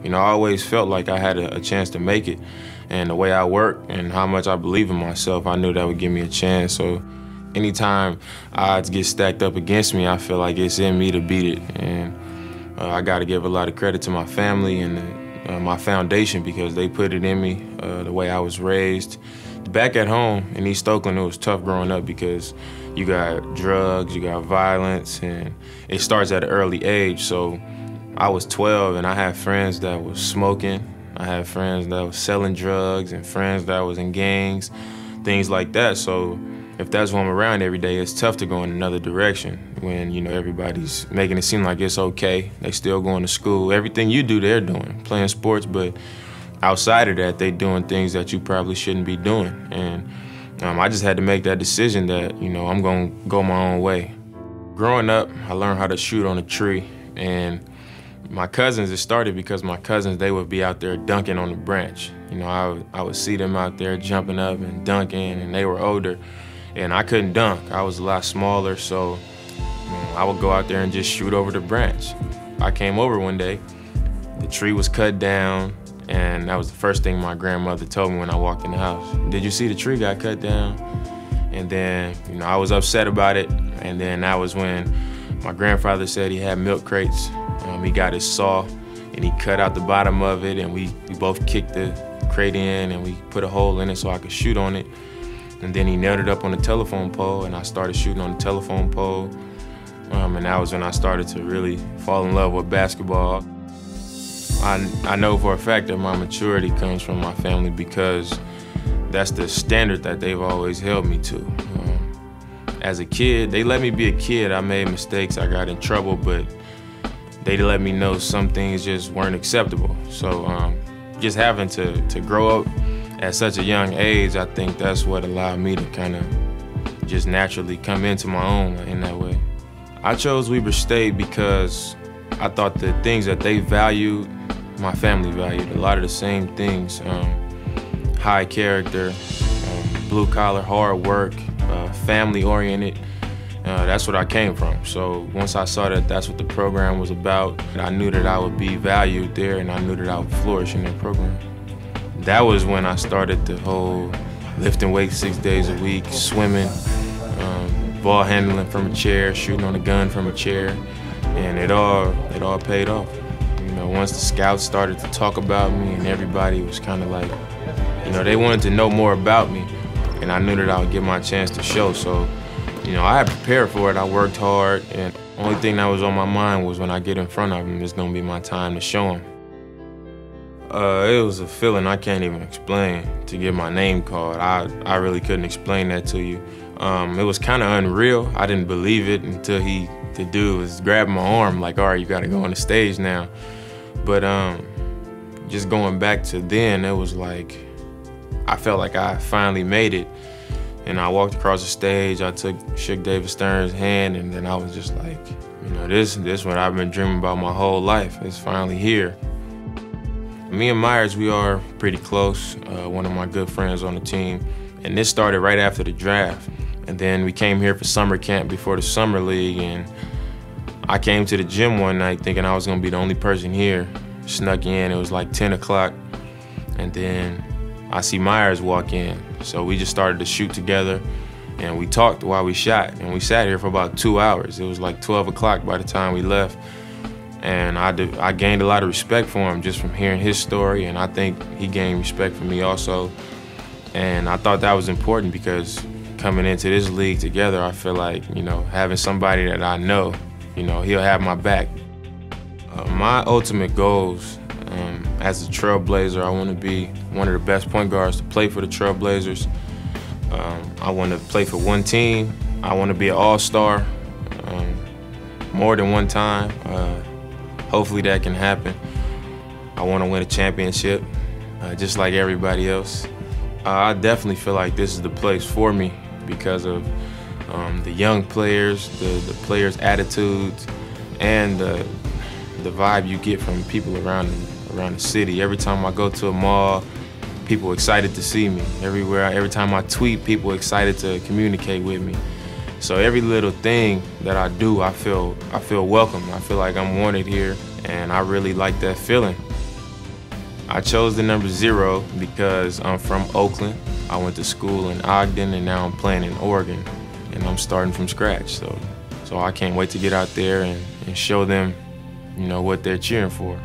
You know, I always felt like I had a chance to make it. And the way I work and how much I believe in myself, I knew that would give me a chance. So anytime odds get stacked up against me, I feel like it's in me to beat it. And I got to give a lot of credit to my family and my foundation because they put it in me the way I was raised. Back at home in East Oakland, it was tough growing up because you got drugs, you got violence, and it starts at an early age. So I was 12 and I had friends that was smoking. I had friends that was selling drugs and friends that was in gangs, things like that. So if that's what I'm around every day, it's tough to go in another direction when, you know, everybody's making it seem like it's okay. They still going to school. Everything you do, they're doing, playing sports, but outside of that, they doing things that you probably shouldn't be doing. And I just had to make that decision that, you know, I'm gonna go my own way. Growing up, I learned how to shoot on a tree, and my cousins, it started because my cousins, they would be out there dunking on the branch. You know, I would see them out there jumping up and dunking, and they were older, and I couldn't dunk. I was a lot smaller, so I would go out there and just shoot over the branch. I came over one day, the tree was cut down, and that was the first thing my grandmother told me when I walked in the house. Did you see the tree got cut down? And then, you know, I was upset about it, and then that was when my grandfather said he had milk crates. He got his saw and he cut out the bottom of it, and we both kicked the crate in and we put a hole in it so I could shoot on it. And then he nailed it up on the telephone pole, and I started shooting on the telephone pole. And that was when I started to really fall in love with basketball. I know for a fact that my maturity comes from my family because that's the standard that they've always held me to. As a kid, they let me be a kid. I made mistakes, I got in trouble, but they let me know some things just weren't acceptable. So just having to grow up at such a young age, I think that's what allowed me to kind of just naturally come into my own in that way. I chose Weber State because I thought the things that they valued, my family valued, a lot of the same things. High character, blue collar, hard work, family oriented. That's what I came from. So once I saw that that's what the program was about, I knew that I would be valued there, and I knew that I would flourish in that program. That was when I started the whole lifting weights 6 days a week, swimming, ball handling from a chair, shooting on a gun from a chair, and it all paid off. You know, once the scouts started to talk about me, and everybody was kind of like, you know, they wanted to know more about me, and I knew that I would get my chance to show. So, you know, I had prepared for it. I worked hard, and the only thing that was on my mind was when I get in front of them, it's gonna be my time to show them. It was a feeling I can't even explain to get my name called. I really couldn't explain that to you. It was kind of unreal. I didn't believe it until the dude was grabbing my arm like, all right, you gotta go on the stage now. But just going back to then, it was like, I felt like I finally made it. And I walked across the stage, I shook David Stern's hand, and then I was just like, you know, this is what I've been dreaming about my whole life. It's finally here. Me and Myers, we are pretty close, one of my good friends on the team. And this started right after the draft. And then we came here for summer camp before the summer league, and I came to the gym one night thinking I was gonna be the only person here. Snuck in, it was like 10 o'clock, and then I see Myers walk in. So we just started to shoot together, and we talked while we shot, and we sat here for about 2 hours. It was like 12 o'clock by the time we left, and I gained a lot of respect for him just from hearing his story, and I think he gained respect for me also. And I thought that was important because coming into this league together, I feel like, you know, having somebody that I know, you know, he'll have my back. My ultimate goals as a Trailblazer, I want to be one of the best point guards to play for the Trailblazers. I want to play for one team. I want to be an all-star more than one time. Hopefully that can happen. I want to win a championship, just like everybody else. I definitely feel like this is the place for me because of the young players, the players' attitudes, and the vibe you get from people around the city. Every time I go to a mall, people excited to see me. Every time I tweet, people excited to communicate with me. So every little thing that I do, I feel welcome. I feel like I'm wanted here, and I really like that feeling. I chose the number 0 because I'm from Oakland. I went to school in Ogden, and now I'm playing in Oregon, and I'm starting from scratch. So I can't wait to get out there and show them, what they're cheering for.